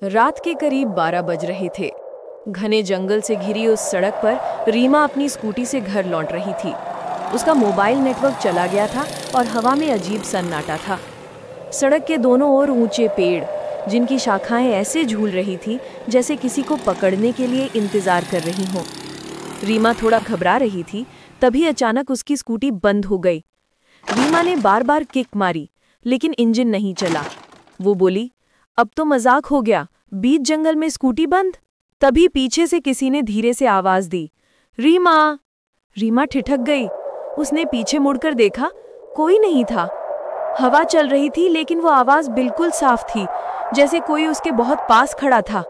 रात के करीब 12 बज रहे थे। घने जंगल से घिरी उस सड़क पर रीमा अपनी स्कूटी से घर लौट रही थी। उसका मोबाइल नेटवर्क चला गया था और हवा में अजीब सन्नाटा था। सड़क के दोनों ओर ऊंचे पेड़, जिनकी शाखाएं ऐसे झूल रही थी जैसे किसी को पकड़ने के लिए इंतजार कर रही हों। रीमा थोड़ा घबरा रही थी, तभी अचानक उसकी स्कूटी बंद हो गई। रीमा ने बार बार किक मारी, लेकिन इंजन नहीं चला। वो बोली, अब तो मजाक हो गया, बीच जंगल में स्कूटी बंद। तभी पीछे से किसी ने धीरे से आवाज दी, रीमा। रीमा ठिठक गई। उसने पीछे मुड़कर देखा, कोई नहीं था। हवा चल रही थी, लेकिन वो आवाज बिल्कुल साफ थी, जैसे कोई उसके बहुत पास खड़ा था।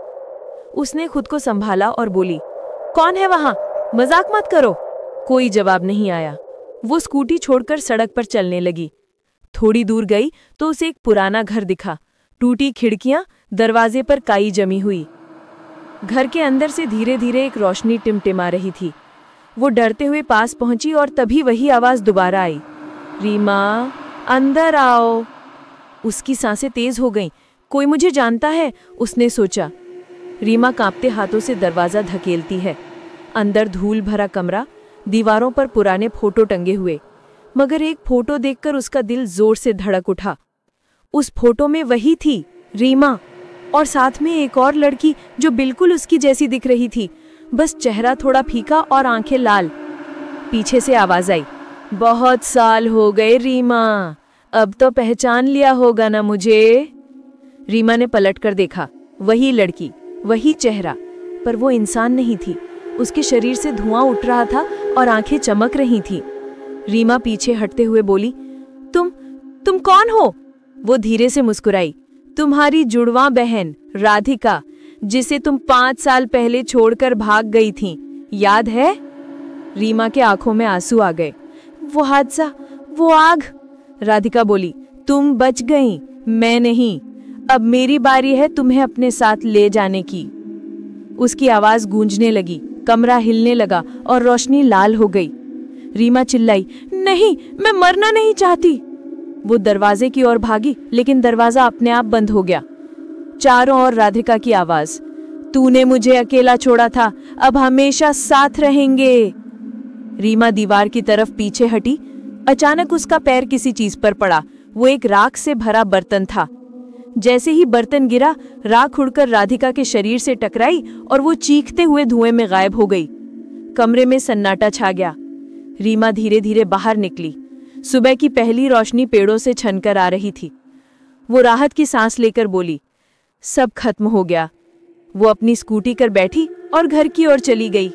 उसने खुद को संभाला और बोली, कौन है वहां? मजाक मत करो। कोई जवाब नहीं आया। वो स्कूटी छोड़कर सड़क पर चलने लगी। थोड़ी दूर गई तो उसे एक पुराना घर दिखा। टूटी खिड़कियां, दरवाजे पर काई जमी हुई। घर के अंदर से धीरे धीरे एक रोशनी टिमटिमा रही थी। वो डरते हुए पास पहुंची और तभी वही आवाज दोबारा आई, रीमा, अंदर आओ। उसकी सांसें तेज हो गईं। कोई मुझे जानता है, उसने सोचा। रीमा कांपते हाथों से दरवाजा धकेलती है। अंदर धूल भरा कमरा, दीवारों पर पुराने फोटो टंगे हुए। मगर एक फोटो देखकर उसका दिल जोर से धड़क उठा। उस फोटो में वही थी, रीमा, और साथ में एक और लड़की जो बिल्कुल उसकी जैसी दिख रही थी, बस चेहरा थोड़ा फीका और आंखें लाल। पीछे से आवाज आई, बहुत साल हो गए रीमा, अब तो पहचान लिया होगा ना मुझे। रीमा ने पलटकर देखा, वही लड़की, वही चेहरा, पर वो इंसान नहीं थी। उसके शरीर से धुआं उठ रहा था और आंखें चमक रही थीं। रीमा पीछे हटते हुए बोली, तुम कौन हो? वो धीरे से मुस्कुराई, तुम्हारी जुड़वा बहन राधिका, जिसे तुम 5 साल पहले छोड़कर भाग गई थीं, याद है? रीमा के आंखों में आंसू आ गए। वो हादसा, वो आग। राधिका बोली, तुम बच गईं, मैं नहीं। अब मेरी बारी है तुम्हें अपने साथ ले जाने की। उसकी आवाज गूंजने लगी, कमरा हिलने लगा और रोशनी लाल हो गई। रीमा चिल्लाई, नहीं, मैं मरना नहीं चाहती। वो दरवाजे की ओर भागी, लेकिन दरवाजा अपने आप बंद हो गया। चारों ओर राधिका की आवाज, तूने मुझे अकेला छोड़ा था, अब हमेशा साथ रहेंगे। रीमा दीवार की तरफ पीछे हटी। अचानक उसका पैर किसी चीज पर पड़ा। वो एक राख से भरा बर्तन था। जैसे ही बर्तन गिरा, राख उड़कर राधिका के शरीर से टकराई और वो चीखते हुए धुएं में गायब हो गई। कमरे में सन्नाटा छा गया। रीमा धीरे धीरे बाहर निकली। सुबह की पहली रोशनी पेड़ों से छनकर आ रही थी। वो राहत की सांस लेकर बोली, सब खत्म हो गया। वो अपनी स्कूटी कर बैठी और घर की ओर चली गई।